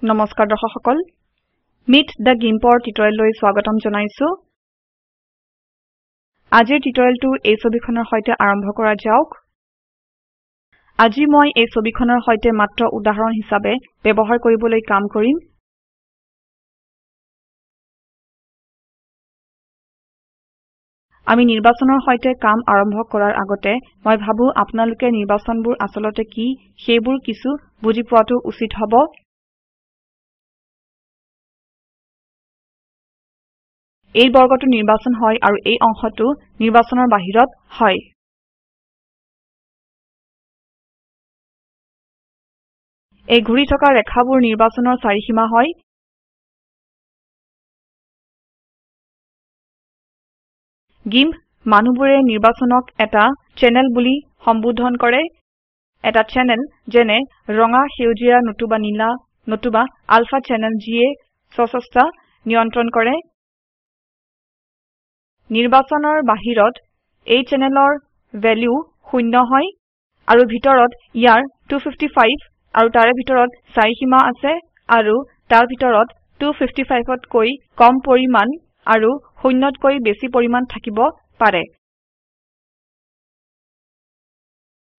নমস্কাৰ দৰ্শক সকল মিট দা গিম্পৰ টিউটৰিয়েললৈ স্বাগতম জনাইছো আজিৰ টিউটৰিয়েলটো এই ছবিখনৰ সৈতে আৰম্ভ কৰা যাওক আজি মই এই ছবিখনৰ সৈতে মাত্ৰ উদাহৰণ হিচাপে ব্যৱহাৰ কৰিবলৈ কাম কৰিম আমি নিৰ্বাচনৰ সৈতে কাম আৰম্ভ কৰাৰ আগতে মই ভাবো আপোনালোকে নিৰ্বাচনবোৰ আসলতে কি সেইবোৰ কিছু বুজি পোৱাটো উচিত হ'ব এই বৰ্গটো নিৰ্বাচন হয় আৰু এই অংশটো নিৰ্বাচনৰ বাহিৰত হয় এই ঘূৰি থকা ৰেখাবোৰ নিৰ্বাচনৰ চাৰিসীমা হয় গিম্প মানুহবোৰে নিৰ্বাচনক এটা চেনেল বুলি সম্বোধন কৰে এটা চেনেল যেনে ৰঙা সেউজীয়া নতুবা নীলা নতুবা আলফা চেনেল যিয়ে স্বচষ্টা নিয়ন্ত্ৰণ কৰে নিৰ্বাচনৰ বাহিৰত এই চেনেলৰ ভ্যালু শূন্য হয় আৰু ভিতৰত ইয়াৰ 255 আৰু তাৰে ভিতৰত চাৰিসীমা আছে আৰু তাৰ ভিতৰত 255তকৈ কম পৰিমাণ আৰু শূন্যতকৈ বেছি পৰিমাণ থাকিব পাৰে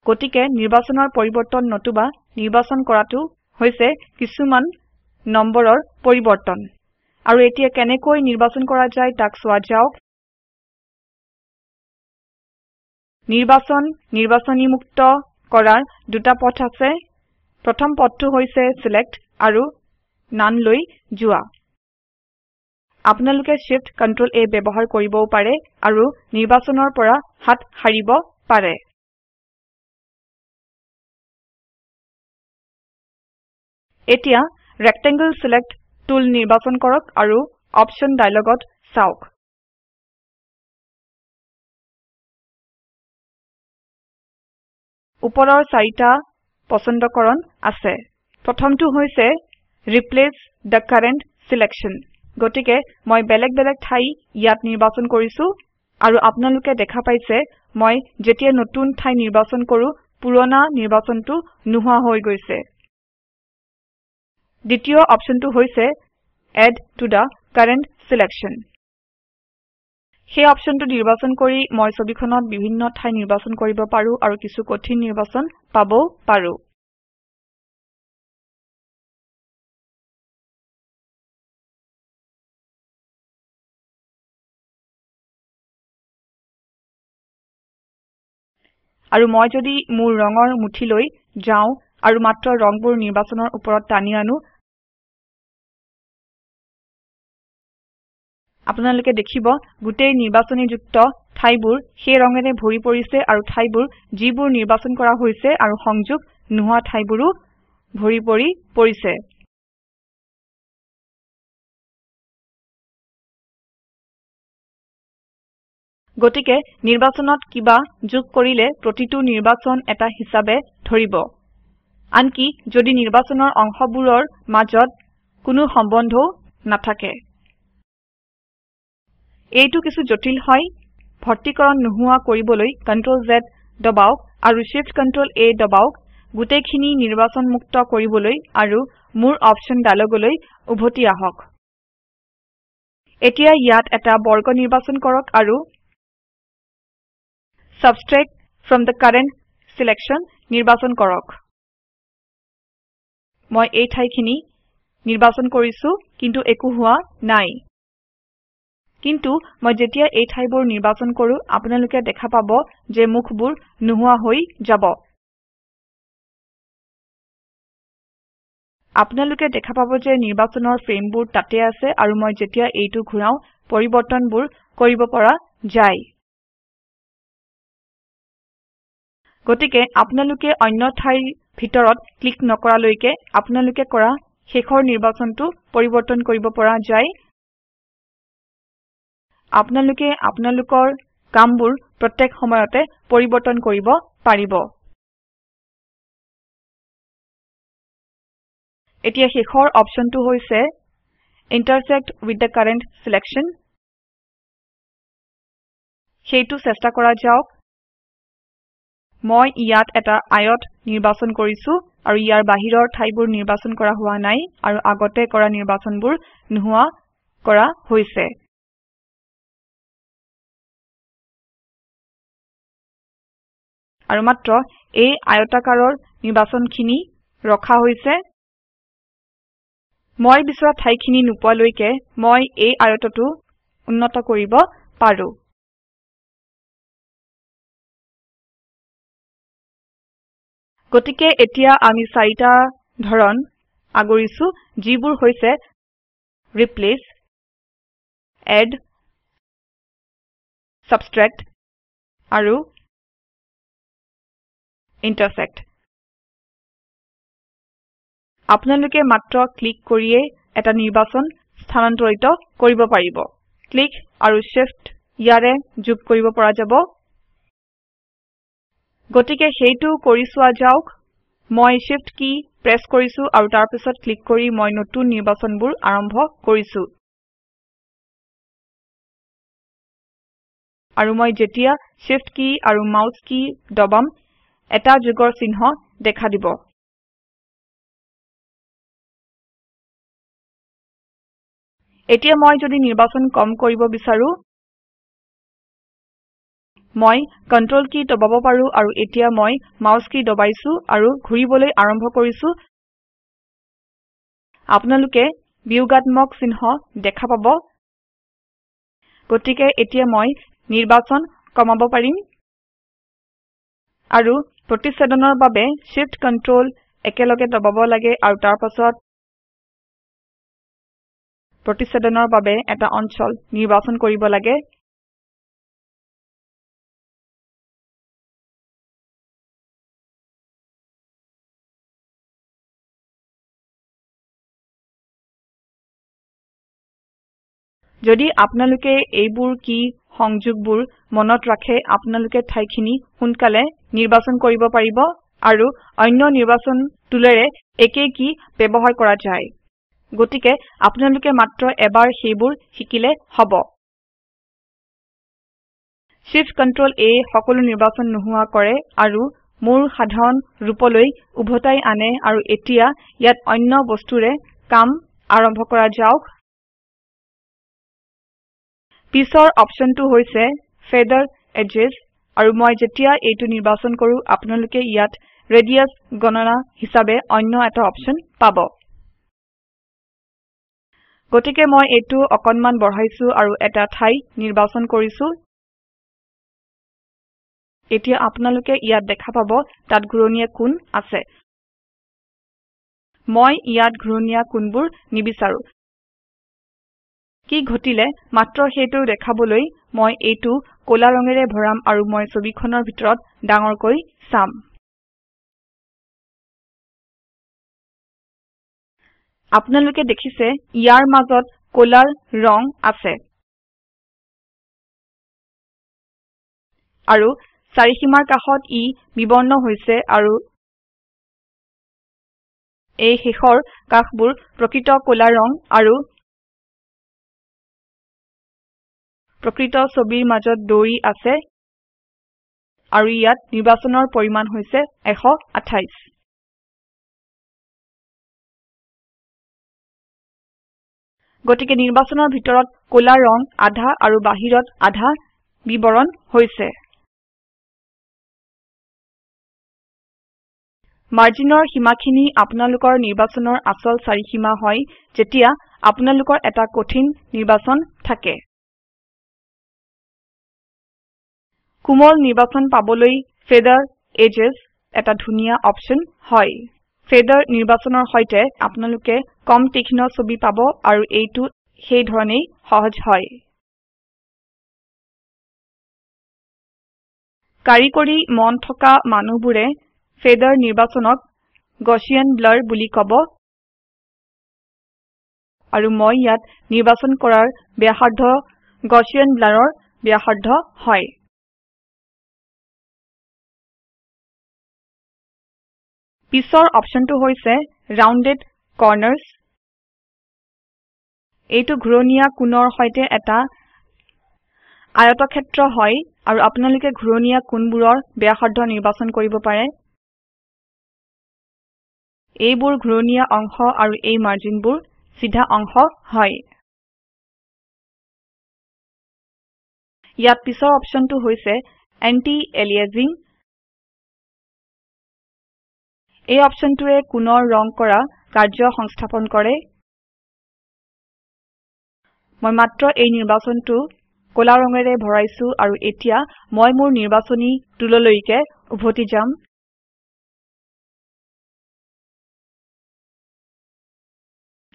গতিকে নিৰ্বাচনৰ পৰিৱৰ্তন নতুবা নিৰ্বাচন কৰাটো হৈছে কিছুমান নম্বৰৰ পৰিৱৰ্তন আৰু এতিয়া কেনেকৈ নিৰ্বাচন কৰা যায় তাক চোৱা যাওক নিৰ্বাচনীমুক্ত কৰাৰ দুটা পথ আছে প্ৰথম পথটো হৈছে সিলেক্ট আৰু নান লৈ যোৱা আপোনালোকে Shift Ctrl A ব্যৱহাৰ কৰিবও পাৰে আৰু নিৰ্বাচনৰ পৰা হাত সাৰিব পাৰে এতিয়া ৰেক্টেংগল সিলেক্ট টুল নিৰ্বাচন কৰক আৰু অপশ্যন ডায়লগত চাওক ওপৰৰ চাৰিটা পছন্দকৰণ আছে প্ৰথমটো হৈছে ৰিপ্লেচ the current selection গতিকে মই বেলেগ ঠাই ইয়াত নিৰ্বাচন কৰিছো আৰু আপোনালোকে দেখা পাইছে মই যেতিয়া নতুন ঠাই নিৰ্বাচন কৰো পুৰণা নিৰ্বাচনটো নোহোৱা হৈ গৈছে দ্বিতীয় অপশ্যনটো হৈছে add to the current selection সেই অপশ্যনটো নিৰ্বাচন কৰি মই ছবিখনত বিভিন্ন ঠাই নিৰ্বাচন কৰিব পাৰো আৰু কিছু কঠিন নিৰ্বাচন পাবও পাৰো আৰু মই যদি মোৰ ৰঙৰ মুঠিলৈ যাও আৰু মাত্ৰ ৰংবোৰ নিৰ্বাচনৰ ওপৰত টানি আনো আপোনালোকে দেখিব গোটেই নিৰ্বাচনীযুক্ত ঠাইবোৰ সেই ৰঙেৰে ভৰি পৰিছে আৰু ঠাইবোৰ যিবোৰ নিৰ্বাচন কৰা হৈছে আৰু সংযোগ নোহোৱা ঠাইবোৰো ভৰি পৰিছে গতিকে নিৰ্বাচনত কিবা যোগ কৰিলে প্ৰতিটো নিৰ্বাচন এটা হিচাবে ধৰিব আনকি যদি নিৰ্বাচনৰ অংশবোৰৰ মাজত কোনো সম্বন্ধও নাথাকে এইটো কিছু জটিল হয় ভৰ্তিকৰণ নোহোৱা কৰিবলৈ Ctrl Z দবাওক আৰু Shift Ctrl A দবাওক গোটেইখিনি নিৰ্বাচন মুক্ত কৰিবলৈ আৰু মোৰ অপশ্যন ডায়লগলৈ উভতি আহক এতিয়া ইয়াত এটা বৰ্গ নিৰ্বাচন কৰক আৰু Subtract from the current selection নিৰ্বাচন কৰক মই এই ঠাইখিনি নিৰ্বাচন কৰিছো কিন্তু একো হোৱা নাই কিন্তু মই যেতিয়া এই ঠাইবোৰ নিৰ্বাচন কৰো আপোনালোকে দেখা পাব যে মুখবোৰ নোহোৱা হৈ যাব আপোনালোকে দেখা পাব যে নিৰ্বাচনৰ ফ্ৰেমবোৰ তাতে আছে আৰু মই যেতিয়া এইটো ঘূৰাও পৰিৱৰ্তনবোৰ কৰিব পৰা যায় গতিকে আপোনালোকে অন্য ঠাইৰ ভিতৰত ক্লিক নকৰালৈকে আপোনালোকে কৰা শেষৰ নিৰ্বাচনটো পৰিৱৰ্তন কৰিব পৰা যায় আপোনালোকে আপোনালোকৰ কামবোৰ প্ৰত্যেক সময়তে পৰিৱৰ্তন কৰিব পাৰিব এতিয়া শেষৰ অপশ্যনটো হৈছে intersect with the current selection সেইটো চেষ্টা কৰা যাওক মই ইয়াত এটা আয়ত নিৰ্বাচন কৰিছো আৰু ইয়াৰ বাহিৰৰ ঠাইবোৰ নিৰ্বাচন কৰা হোৱা নাই আৰু আগতে কৰা নিৰ্বাচনবোৰ নোহোৱা কৰা হৈছে আৰু মাত্ৰ এই আয়তাকাৰৰ নিৰ্বাচনখিনি ৰখা হৈছে মই বিচৰা ঠাইখিনি নোপোৱালৈকে মই এই আয়তটো উন্নত কৰিব পাৰো গতিকে এতিয়া আমি চাৰিটা ধৰণ আগৰিছো যিবোৰ হৈছে ৰিপ্লেচ এড সাবট্ৰেক্ট আৰু ইণ্টাৰচেক্ট আপোনালোকে মাত্ৰ ক্লিক কৰিয়ে এটা নিৰ্বাচন স্থানান্তৰিত কৰিব পাৰিব ক্লিক আৰু শিফট ইয়াৰে যোগ কৰিব পৰা যাব গতিকে সেইটো কৰি চোৱা যাওক মই শিফট কি প্ৰেছ কৰিছো আৰু তাৰ পিছত ক্লিক কৰি মই নতুন নিৰ্বাচনবোৰ আৰম্ভ কৰিছো আৰু মই যেতিয়া শিফট কি আৰু মাউস কি দবাম এটা যোগৰ চিহ্ন দেখা দিব এতিয়া মই যদি নিৰ্বাচন কম কৰিব বিচাৰো মই কন্ট্ৰোল কি দবাব পাৰো আৰু এতিয়া মই মাউস কি দবাইছো আৰু ঘূৰিবলৈ আৰম্ভ কৰিছো আপোনালোকে বিয়োগাত্মক চিহ্ন দেখা পাব গতিকে এতিয়া মই নিৰ্বাচন কমাব পাৰিম আৰু প্ৰতিচ্ছেদনৰ বাবে shift control একেলগে দবাব লাগে আৰু তাৰ পাছত প্ৰতিচ্ছেদনৰ বাবে এটা অঞ্চল নিৰ্বাচন কৰিব লাগে যদি আপোনালোকে এইবোৰ কি সংযোগবোৰ মনত ৰাখে আপোনালোকে ঠাইখিনি সোনকালে নিৰ্বাচন কৰিব পাৰিব আৰু অন্য নিৰ্বাচন টুলেৰে একে কি ব্যৱহাৰ কৰা যায় গতিকে আপোনালোকে মাত্ৰ এবাৰ সেইবোৰ শিকিলে হ'ব Shift Ctrl A সকলো নিৰ্বাচন নোহোৱা কৰে আৰু মোৰ সাধাৰণ ৰূপলৈ উভতাই আনে আৰু এতিয়া ইয়াত অন্য বস্তুৰে কাম আৰম্ভ কৰা যাওক পিছৰ অপচনটো হৈছে ফেদাৰ এডজেছ আৰু মই যেতিয়া এইটো নিৰ্বাচন কৰো আপোনালোকে ইয়াত ৰেডিয়াছ গণনা হিচাবে অন্য এটা অপচন পাব গতিকে মই এইটো অকনমান বঢ়াইছো আৰু এটা ঠাই নিৰ্বাচন কৰিছো এতিয়া আপোনালোকে ইয়াত দেখা পাব তাত ঘূৰণীয়া কোণ আছে মই ইয়াত ঘূৰণীয়া কোণবোৰ নিবিচাৰো কি ঘটিলে মাত্ৰ সেইটো দেখাবলৈ মই এইটো কলা ৰঙেৰে ভৰাম আৰু মই ছবিখনৰ ভিতৰত ডাঙৰকৈ চাম আপোনালোকে দেখিছে ইয়াৰ মাজত কলাৰ ৰং আছে আৰু চাৰিসীমাৰ কাষত ই বিবৰ্ণ হৈছে আৰু এই শেষৰ কাষবোৰ প্ৰকৃত কলা ৰং আৰু প্ৰকৃত ছবিৰ মাজত দৌৰি আছে আৰু ইয়াত নিৰ্বাচনৰ পৰিমাণ হৈছে 128 গতিকে নিৰ্বাচনৰ ভিতৰত কলা ৰং আধা আৰু বাহিৰত আধা বিবৰণ হৈছে মাৰ্জিনৰ সীমাখিনি আপোনালোকৰ নিৰ্বাচনৰ আচল চাৰিসীমা হয় যেতিয়া আপোনালোকৰ এটা কঠিন নিৰ্বাচন থাকে কোমল নিৰ্বাচন পাবলৈ ফেদাৰ এজেছ এটা ধুনীয়া অপচন হয় ফেদাৰ নিৰ্বাচনৰ সৈতে আপোনালোকে কম তীক্ষ্ণ ছবি পাব আৰু এইটো সেই ধৰণেই সহজ হয় কাৰিকৰী মন থকা মানুহবোৰে ফেদাৰ নিৰ্বাচনক গচিয়ান ব্লাৰ বুলি কব আৰু মই ইয়াত নিৰ্বাচন কৰাৰ ব্যাসাৰ্ধ গচিয়ান ব্লাৰৰ ব্যাসাৰ্ধ হয় পিছৰ অপচনটো হৈছে ৰাউণ্ডেড কৰ্নাৰ্ছ এইটো ঘূৰণীয়া কোণৰ সৈতে এটা আয়তক্ষেত্ৰ হয় আৰু আপোনালোকে ঘূৰণীয়া কোণবোৰৰ ব্যাসাৰ্ধ নিৰ্বাচন কৰিব পাৰে এইবোৰ ঘূৰণীয়া অংশ আৰু এই মাৰ্জিনবোৰ সিধা অংশ হয় ইয়াত পিছৰ অপচনটো হৈছে এন্টি এলিয়াজিং এই অপচনটোৱে কোণৰ ৰং কৰা কাৰ্য সংস্থাপন কৰে মই মাত্ৰ এই নিৰ্বাচনটো কলা ৰঙেৰে ভৰাইছো আৰু এতিয়া মই মোৰ নিৰ্বাচনী টুললৈকে উভতি যাম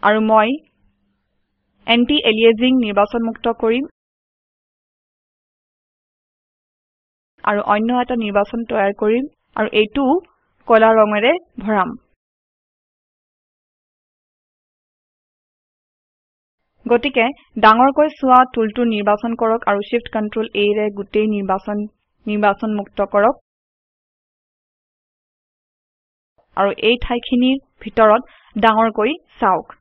আৰু মই এন্টি এলিয়াজিং নিৰ্বাচনমুক্ত কৰিম আৰু অন্য এটা নিৰ্বাচন তৈয়াৰ কৰিম আৰু এইটো কলা ৰঙেৰে ভৰাম গতিকে ডাঙৰকৈ চোৱা টুলটো নিৰ্বাচন কৰক আৰু Shift Ctrl A ৰে গোটেই নিৰ্বাচনমুক্ত কৰক আৰু এই ঠাইখিনিৰ ভিতৰত ডাঙৰকৈ চাওক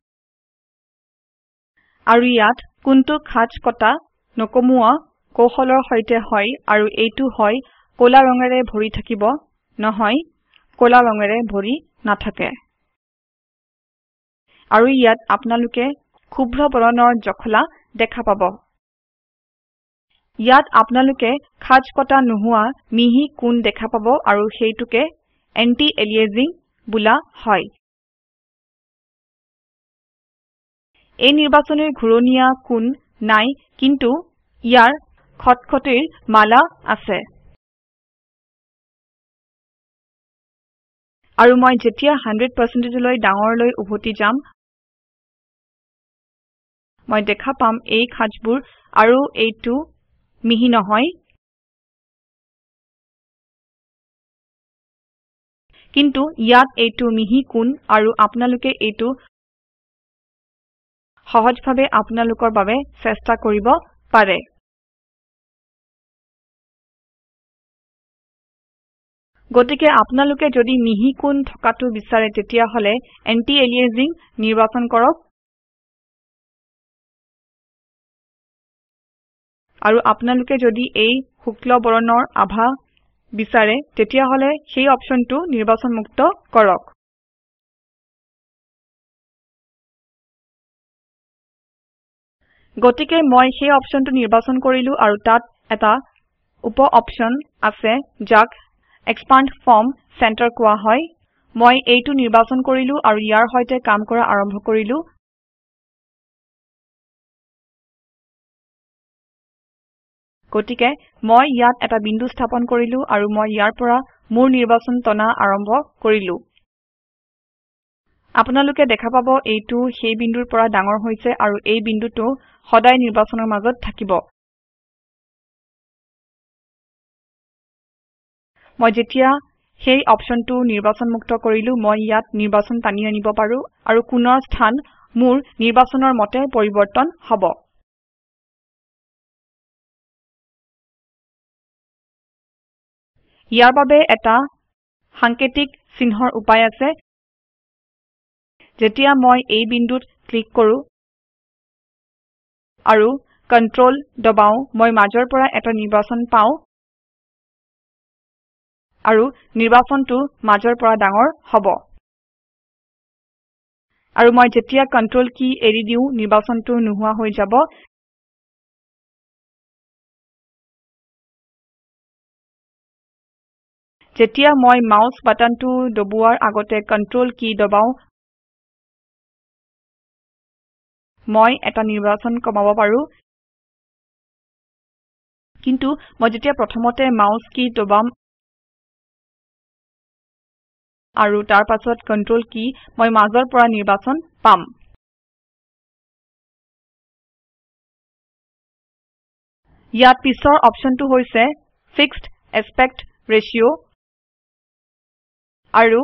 আৰু ইয়াত কোনটো খাঁজ কটা নকমোৱা কৌশলৰ সৈতে হয় আৰু এইটো হয় কলা ৰঙেৰে ভৰি থাকিব নহয় কলা ৰঙেৰে ভৰি নাথাকে আৰু ইয়াত আপোনালোকে শুভ্ৰ বৰণৰ জখলা দেখা পাব ইয়াত আপোনালোকে খাঁজ কটা নোহোৱা মিহি কোণ দেখা পাব আৰু সেইটোকে এন্টি এলিয়াজিং বোলা হয় এই নিৰ্বাচনীৰ ঘূৰণীয়া কোণ নাই কিন্তু ইয়াৰ খটখটিৰ মালা আছে আৰু মই যেতিয়া 100% লৈ ডাঙৰলৈ উভতি যাম মই দেখা পাম এই খাঁজবোৰ আৰু এইটো মিহি নহয় কিন্তু ইয়াত এইটো মিহি কোণ আৰু আপোনালোকে এইটো সহজভাৱে আপোনালোকৰ বাবে চেষ্টা কৰিব পাৰে গতিকে আপোনালোকে যদি মিহি কোণ থকাটো বিচাৰে তেতিয়া হলে এন্টি এলিয়াজিং নিৰ্বাচন কৰক আৰু আপোনালোকে যদি এই শুক্ল বৰণৰ আভা বিচাৰে তেতিয়া হলে সেই অপচনটো নিৰ্বাচনমুক্ত কৰক গতিকে মই সেই অপচনটো নিৰ্বাচন কৰিলো আৰু তাত এটা উপ অপচন আছে যাক এক্সপান্ড ফ্ৰম চেণ্টাৰ কোৱা হয় মই এইটো নিৰ্বাচন কৰিলো আৰু ইয়াৰ সৈতে কাম কৰা আৰম্ভ কৰিলো গতিকে মই ইয়াত এটা বিন্দু স্থাপন কৰিলো আৰু মই ইয়াৰ পৰা মোৰ নিৰ্বাচন টনা আৰম্ভ কৰিলো আপোনালোকে দেখা পাব এইটো সেই বিন্দুৰ পৰা ডাঙৰ হৈছে আৰু এই বিন্দুটো সদায় নিৰ্বাচনৰ মাজত থাকিব মই যেতিয়া সেই অপচনটো নিৰ্বাচনমুক্ত কৰিলো মই ইয়াত নিৰ্বাচন টানি আনিব পাৰো আৰু কোণৰ স্থান মোৰ নিৰ্বাচনৰ মতে পৰিৱৰ্তন হ'ব ইয়াৰ বাবে এটা সাংকেতিক চিহ্নৰ উপায় আছে যেতিয়া মই এই বিন্দুত ক্লিক কৰো আৰু কন্ট্ৰোল দবাও মই মাজৰ পৰা এটা নিৰ্বাচন পাও আৰু নিৰ্বাচনটো মাজৰ পৰা ডাঙৰ হ'ব আৰু মই যেতিয়া কন্ট্ৰোল কি এৰি দিও নিৰ্বাচনটো নোহোৱা হৈ যাব যেতিয়া মই মাউস বাটনটো দবুৱাৰ আগতে কন্ট্ৰোল কি দবাও মই এটা নিৰ্বাচন কমাব পাৰো কিন্তু মই যেতিয়া প্ৰথমতে মাউস কি দবাম আৰু তাৰ পাছত কন্ট্ৰোল কি মই মাজৰ পৰা নিৰ্বাচন পাম ইয়াত পিছৰ অপচনটো হৈছে ফিক্সড এস্পেক্ট ৰেশিও আৰু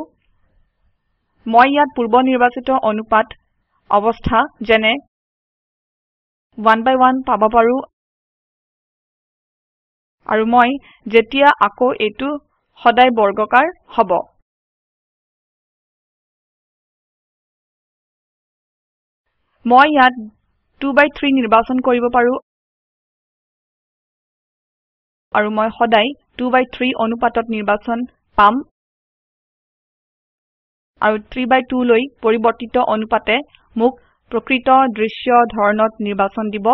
মই ইয়াত পূৰ্ব নিৰ্বাচিত অনুপাত অৱস্থা যেনে 1:1 পাব পাৰো আৰু মই যেতিয়া আকৌ এইটো সদায় বৰ্গকাৰ হ'ব মই ইয়াত 2:3 নিৰ্বাচন কৰিব পাৰো আৰু মই সদায় 2:3 অনুপাতত নিৰ্বাচন পাম আৰু 3/2 লৈ পৰিৱৰ্তিত অনুপাতে মোক প্ৰকৃত দৃশ্য ধৰণত নিৰ্বাচন দিব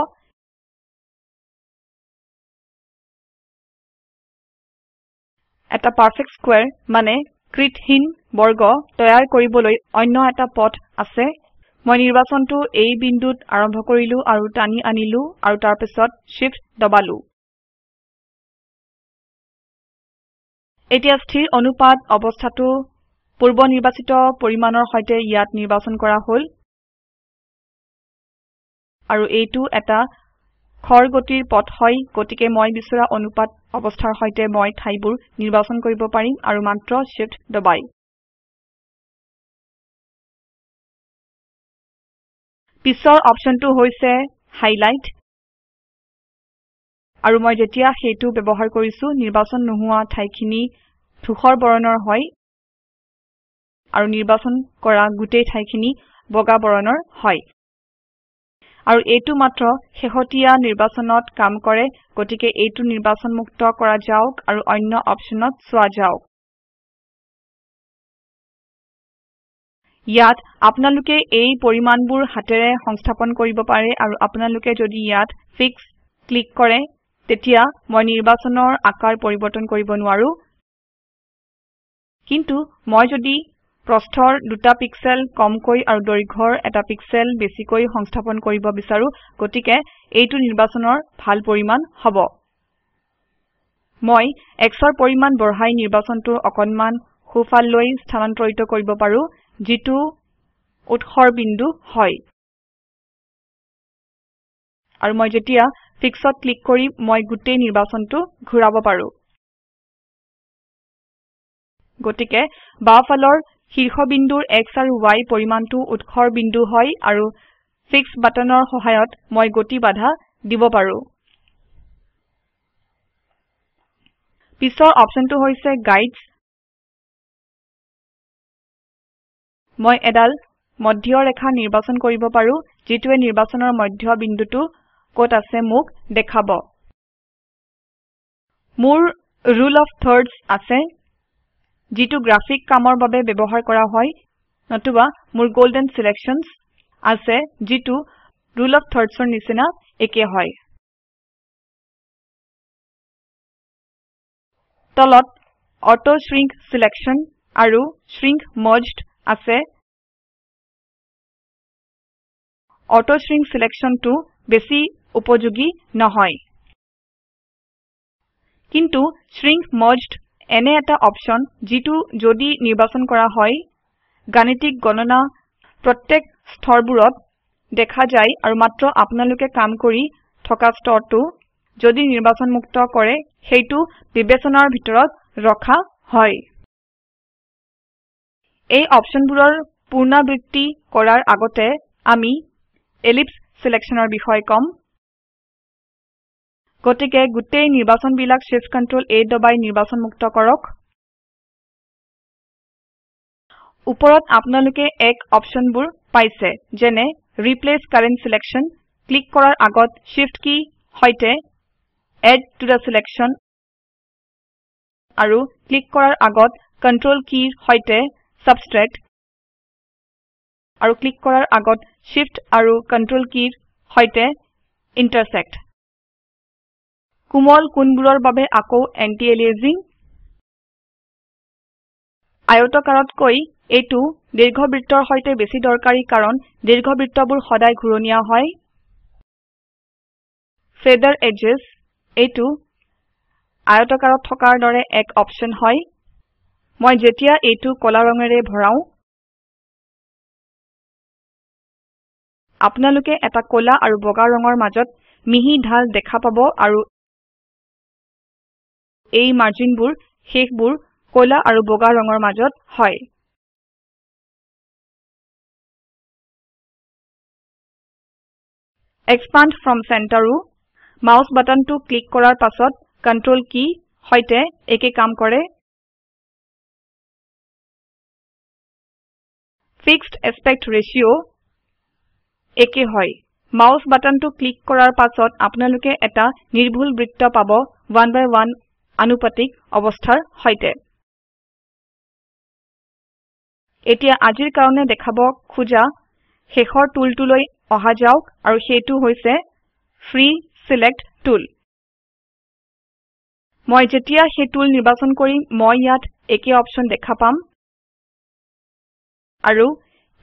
এটা পাৰফেক্ট স্কয়াৰ মানে কৃতহীন বৰ্গ তৈয়াৰ কৰিবলৈ অন্য এটা পথ আছে মই নিৰ্বাচনটো এই বিন্দুত আৰম্ভ কৰিলো আৰু টানি আনিলো আৰু তাৰ পিছত শিফট দবালো এতিয়া স্থিৰ অনুপাত অৱস্থাটো পূৰ্ব নিৰ্বাচিত পৰিমাণৰ সৈতে ইয়াত নিৰ্বাচন কৰা হ'ল আৰু এইটো এটা খৰ গতিৰ পথ হয় গতিকে মই বিচৰা অনুপাত অৱস্থাৰ সৈতে মই ঠাইবোৰ নিৰ্বাচন কৰিব পাৰিম আৰু মাত্ৰ শিফট দবাই পিছৰ অপচনটো হৈছে হাইলাইট আৰু মই যেতিয়া সেইটো ব্যৱহাৰ কৰিছো নিৰ্বাচন নোহোৱা ঠাইখিনি ধূসৰ বৰণৰ হয় আৰু নিৰ্বাচন কৰা গোটেই ঠাইখিনি বগা বৰণৰ হয় আৰু এইটো মাত্ৰ শেহতীয়া নিৰ্বাচনত কাম কৰে গতিকে এইটো নিৰ্বাচন মুক্ত কৰা যাওক আৰু অন্য অপচনত চোৱা যাওক ইয়াত আপোনালোকে এই পৰিমাণবোৰ হাতেৰে সংস্থাপন কৰিব পাৰে আৰু আপোনালোকে যদি ইয়াত ফিক্স ক্লিক কৰে তেতিয়া মই নিৰ্বাচনৰ আকাৰ পৰিৱৰ্তন কৰিব নোৱাৰো কিন্তু মই যদি প্ৰস্থৰ 2টা পিক্সেল কমকৈ আৰু দৈৰ্ঘ্যৰ 1টা পিক্সেল বেছিকৈ সংস্থাপন কৰিব বিচাৰো গতিকে এইটো নিৰ্বাচনৰ ভাল পৰিমাণ হ'ব মই Xৰ পৰিমাণ বঢ়াই নিৰ্বাচনটো অকনমান সোঁফাললৈ স্থানান্তৰিত কৰিব পাৰো যিটো উৎসৰ বিন্দু হয় আৰু মই যেতিয়া ফিক্সত ক্লিক কৰি মই গোটেই নিৰ্বাচনটো ঘূৰাব পাৰো গতিকে বাওঁফালৰ শীৰ্ষবিন্দুৰ X আৰু Y পৰিমাণটো উৎসৰ বিন্দু হয় আৰু ফিক্স বাটনৰ সহায়ত মই গতি বাধা দিব পাৰো পিছৰ অপচনটো হৈছে গাইডছ মই এডাল মধ্য ৰেখা নিৰ্বাচন কৰিব পাৰো যিটোৱে নিৰ্বাচনৰ মধ্য বিন্দুটো ক'ত আছে মোক দেখাব মোৰ ৰুল অফ থাৰ্ডছ আছে যিটো গ্ৰাফিক কামৰ বাবে ব্যৱহাৰ কৰা হয় নতুবা মোৰ গোল্ডেন সিলেকশনছ আছে যিটো ৰুল অফ থাৰ্ডছৰ নিচিনা একে হয় তলত অটো শ্ৰিংক সিলেকশন আৰু শ্ৰিংক মাৰ্জড আছে অটো শ্ৰিংক সিলেকশনটো বেছি উপযোগী নহয় কিন্তু শ্ৰিংক মাৰ্জড এনে এটা অপচন যিটো যদি নিৰ্বাচন কৰা হয় গাণিতিক গণনা প্ৰত্যেক স্তৰবোৰত দেখা যায় আৰু মাত্ৰ আপোনালোকে কাম কৰি থকা স্তৰটো যদি নিৰ্বাচন মুক্ত কৰে সেইটো বিবেচনাৰ ভিতৰত ৰখা হয় এই অপচনবোৰৰ পুনৰাবৃত্তি কৰাৰ আগতে আমি এলিপছ সিলেকশনৰ বিষয়ে কম গতিকে গোটেই নিৰ্বাচনবিলাক Shift Ctrl A দবাই নিৰ্বাচন মুক্ত কৰক ওপৰত আপোনালোকে এক অপচনবোৰ পাইছে যেনে ৰিপ্লেচ কাৰেন্ট সিলেকশন ক্লিক কৰাৰ আগত Shift কি সৈতে এড টু দা সিলেকশন আৰু ক্লিক কৰাৰ আগত Control কিৰ সৈতে সাবট্ৰেক্ট আৰু ক্লিক কৰাৰ আগত Shift আৰু Control কিৰ সৈতে ইন্টাৰসেক্ট কোমল কোণবোৰৰ বাবে আকৌ এন্টি এলিয়াজিং আয়তকাৰতকৈ এইটো দীৰ্ঘবৃত্তৰ সৈতে বেছি দৰকাৰী কাৰণ দীৰ্ঘবৃত্তবোৰ সদায় ঘূৰণীয়া হয় ফেদাৰ এডজেছ এইটো আয়তকাৰত থকাৰ দৰে এক অপচন হয় মই যেতিয়া এইটো কলা ৰঙেৰে ভৰাও আপোনালোকে এটা কলা আৰু বগা ৰঙৰ মাজত মিহি ঢাল দেখা পাব আৰু এই মাৰ্জিনবোৰ শেষবোৰ কলা আৰু বগা ৰঙৰ মাজত হয় এক্সপান্ড ফ্ৰম চেণ্টাৰো মাউস বাটনটো ক্লিক কৰাৰ পাছত Control কি সৈতে একে কাম কৰে ফিক্সড এস্পেক্ট ৰেশিও একে হয় মাউস বাটনটো ক্লিক কৰাৰ পাছত আপোনালোকে এটা নিৰ্ভুল বৃত্ত পাব 1/1 আনুপাতিক অৱস্থাৰ সৈতে এতিয়া আজিৰ কাৰণে দেখাব খুজা শেষৰ টুলটোলৈ অহা যাওক আৰু সেইটো হৈছে ফ্ৰী সিলেক্ট টুল মই যেতিয়া সেই টুল নিৰ্বাচন কৰিম মই ইয়াত একে অপচন দেখা পাম আৰু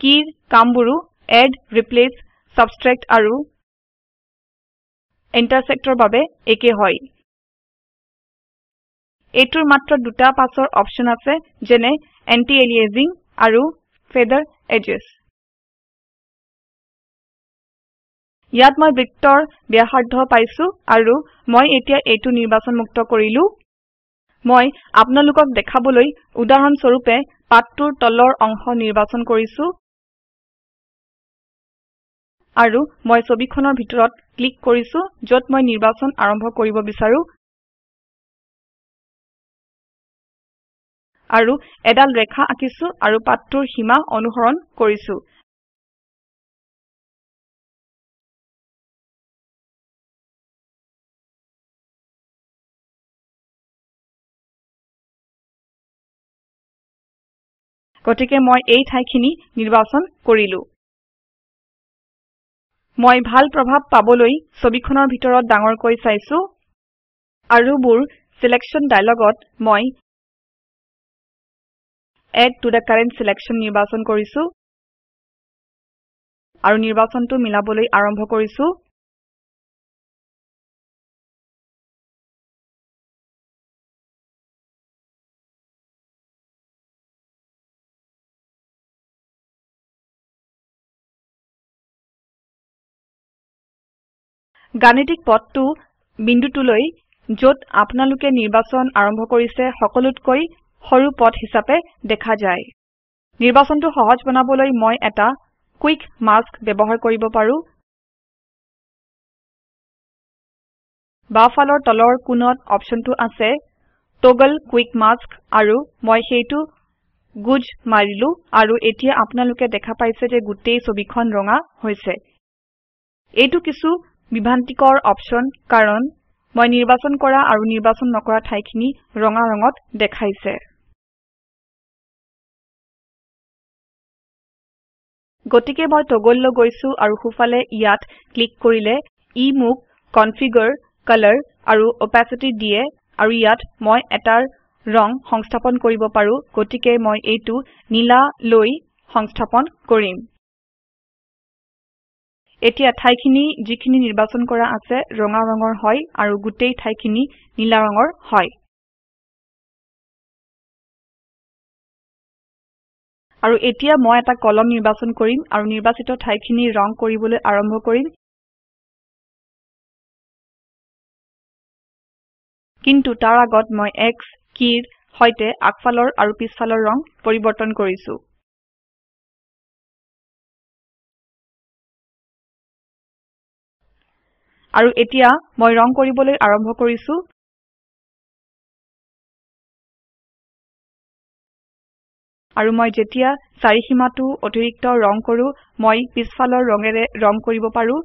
কিৰ কামবোৰো এড ৰিপ্লেচ সাবট্ৰেক্ট আৰু ইন্টাৰসেক্টৰ বাবে একে হয় এইটোৰ মাত্ৰ দুটা পাছৰ অপচন আছে যেনে এন্টি এলিয়াজিং আৰু ফেডাৰ এজেছ ইয়াত মই বৃত্তৰ ব্যাসাৰ্ধ পাইছো আৰু মই এতিয়া এইটো নিৰ্বাচন মুক্ত কৰিলো মই আপোনালোকক দেখাবলৈ উদাহৰণ স্বৰূপে পাতটোৰ তলৰ অংশ নিৰ্বাচন কৰিছো আৰু মই ছবিখনৰ ভিতৰত ক্লিক কৰিছো য'ত মই নিৰ্বাচন আৰম্ভ কৰিব বিচাৰো আৰু এডাল ৰেখা আঁকিছো আৰু পাতটোৰ সীমা অনুসৰণ কৰিছো গতিকে মই এই ঠাইখিনি নিৰ্বাচন কৰিলো মই ভাল প্ৰভাৱ পাবলৈ ছবিখনৰ ভিতৰত ডাঙৰকৈ চাইছো আৰু বোৰ সিলেকশ্যন ডায়লগত মই এড টু দা কাৰেন্ট সিলেকশ্যন নিৰ্বাচন কৰিছো আৰু নিৰ্বাচনটো মিলাবলৈ আৰম্ভ কৰিছো গাণিতিক পথটো বিন্দুটোলৈ য'ত আপোনালোকে নিৰ্বাচন আৰম্ভ কৰিছে সকলোতকৈ সৰু পথ হিচাপে দেখা যায় নিৰ্বাচনটো সহজ বনাবলৈ মই এটা কুইক মাস্ক ব্যৱহাৰ কৰিব পাৰো বাওঁফালৰ তলৰ কোণত অপচনটো আছে টগল কুইক মাস্ক আৰু মই সেইটো গুজ মাৰিলো আৰু এতিয়া আপোনালোকে দেখা পাইছে যে গোটেই ছবিখন ৰঙা হৈছে এইটো কিছু বিভ্ৰান্তিকৰ অপচন কাৰণ মই নিৰ্বাচন কৰা আৰু নিৰ্বাচন নকৰা ঠাইখিনি ৰঙা ৰঙত দেখাইছে গতিকে মই টগললৈ গৈছো আৰু সোঁফালে ইয়াত ক্লিক কৰিলে ই মোক কনফিগাৰ কালাৰ আৰু অপাচিটি দিয়ে আৰু ইয়াত মই এটাৰ ৰং সংস্থাপন কৰিব পাৰো গতিকে মই এইটো নীলা লৈ সংস্থাপন কৰিম এতিয়া ঠাইখিনি যিখিনি নিৰ্বাচন কৰা আছে ৰঙা ৰঙৰ হয় আৰু গোটেই ঠাইখিনি নীলা ৰঙৰ হয় আৰু এতিয়া মই এটা কলম নিৰ্বাচন কৰিম আৰু নিৰ্বাচিত ঠাইখিনি ৰং কৰিবলৈ আৰম্ভ কৰিম কিন্তু তাৰ আগত মই X কিৰ সৈতে আগফালৰ আৰু পিছফালৰ ৰং পৰিৱৰ্তন কৰিছো আৰু এতিয়া মই ৰং কৰিবলৈ আৰম্ভ কৰিছো আৰু মই যেতিয়া চাৰিসীমাটো অতিৰিক্ত ৰং কৰো মই পিছফালৰ ৰঙেৰে ৰং কৰিব পাৰো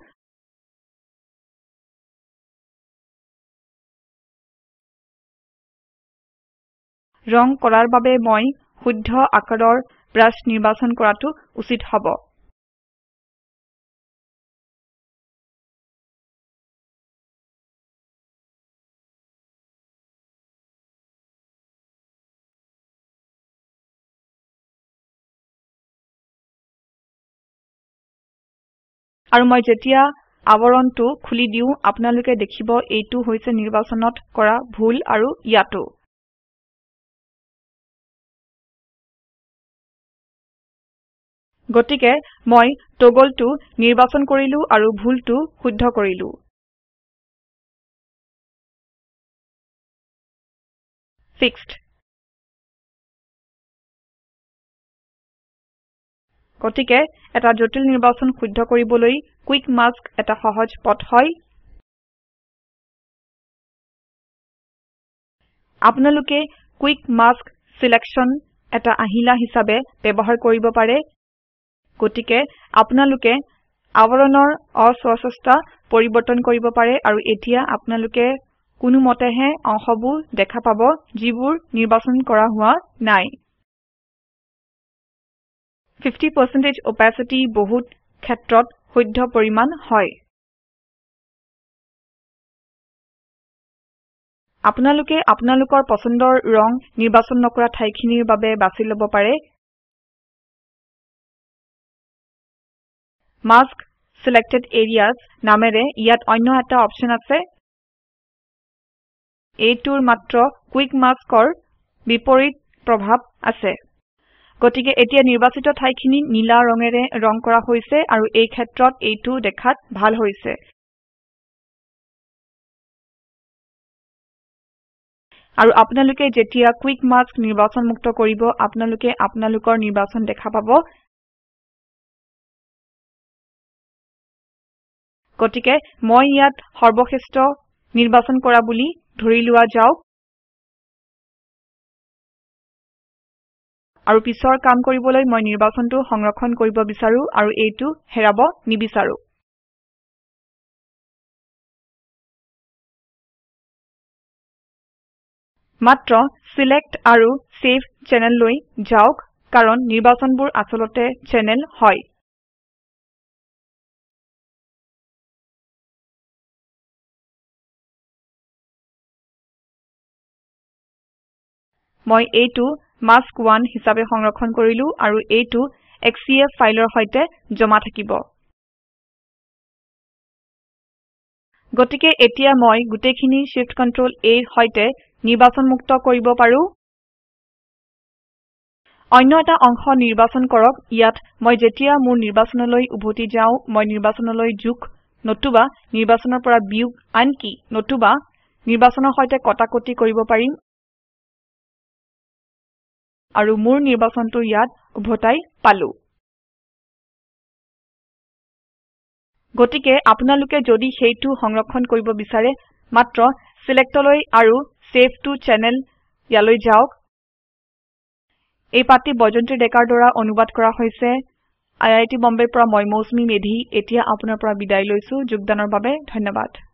ৰং কৰাৰ বাবে মই শুদ্ধ আকাৰৰ ব্ৰাছ নিৰ্বাচন কৰাটো উচিত হ'ব আৰু মই যেতিয়া আৱৰণটো খুলি দিও আপোনালোকে দেখিব এইটো হৈছে নিৰ্বাচনত কৰা ভুল আৰু ইয়াতো গতিকে মই টগলটো নিৰ্বাচন কৰিলো আৰু ভুলটো শুদ্ধ কৰিলো ফিক্সড গতিকে এটা জটিল নিৰ্বাচন শুদ্ধ কৰিবলৈ কুইক মাস্ক এটা সহজ পথ হয় আপোনালোকে কুইক মাস্ক সিলেকশ্যন এটা আহিলা হিচাপে ব্যৱহাৰ কৰিব পাৰে গতিকে আপোনালোকে আৱৰণৰ অস্পষ্টতা পৰিৱৰ্তন কৰিব পাৰে আৰু এতিয়া আপোনালোকে কোনোমতেহে অংশবোৰ দেখা পাব যিবোৰ নিৰ্বাচন কৰা হোৱা নাই 50% opacity বহুত ক্ষেত্ৰত শুদ্ধ পৰিমাণ হয় আপোনালোকে আপোনালোকৰ পছন্দৰ ৰং নিৰ্বাচন নকৰা ঠাইখিনিৰ বাবে বাছি ল'ব পাৰে মাস্ক Selected Areas নামেৰে ইয়াত অন্য এটা অপচন আছে এইটোৰ মাত্ৰ কুইক মাস্কৰ বিপৰীত প্ৰভাৱ আছে গতিকে এতিয়া নিৰ্বাচিত ঠাইখিনি নীলা ৰঙেৰে ৰং কৰা হৈছে আৰু এই ক্ষেত্ৰত এইটো দেখাত ভাল হৈছে আৰু আপোনালোকে যেতিয়া কুইক মাস্ক নিৰ্বাচন মুক্ত কৰিব আপোনালোকে আপোনালোকৰ নিৰ্বাচন দেখা পাব গতিকে মই ইয়াত সৰ্বশ্ৰেষ্ঠ নিৰ্বাচন কৰা বুলি ধৰি লোৱা যাওক আৰু পিছৰ কাম কৰিবলৈ মই নিৰ্বাচনটো সংৰক্ষণ কৰিব বিচাৰো আৰু এইটো হেৰাব নিবিচাৰো মাত্ৰ সিলেক্ট আৰু সেভ চেনেল লৈ যাওক কাৰণ নিৰ্বাচনবোৰ আসলতে চেনেল হয় মই এইটো মাস্ক 1 হিচাপে সংৰক্ষণ কৰিলো আৰু এইটো এসচিএফ ফাইলৰ সৈতে জমা থাকিব গতিকে এতিয়া মই গুটেখিনি Shift Ctrl A ৰ সৈতে নিৰ্বাচন মুক্ত কৰিব পাৰো অন্য এটা অংশ নিৰ্বাচন কৰক ইয়াত মই যেতিয়া মোৰ নিৰ্বাচনলৈ উভতি যাও মই নিৰ্বাচনলৈ যোগ নতুবা নিৰ্বাচনৰ পৰা বিয়োগ আনকি নতুবা নিৰ্বাচনৰ সৈতে কটাকটি কৰিব পাৰিম আৰু মোৰ নিৰ্বাচনটো ইয়াত উভতাই পালো গতিকে আপোনালোকে যদি সেইটো সংৰক্ষণ কৰিব বিচাৰে মাত্ৰ Selectলৈ আৰু Save to Channel ইয়ালৈ যাওক এই পাঠটি বৈজয়ন্তী ডেকাৰ দ্বাৰা অনুবাদ কৰা হৈছে আই আই টী বম্বেৰ পৰা মই মৌচুমী মেধি এতিয়া আপোনাৰ পৰা বিদায় লৈছো যোগদানৰ বাবে ধন্যবাদ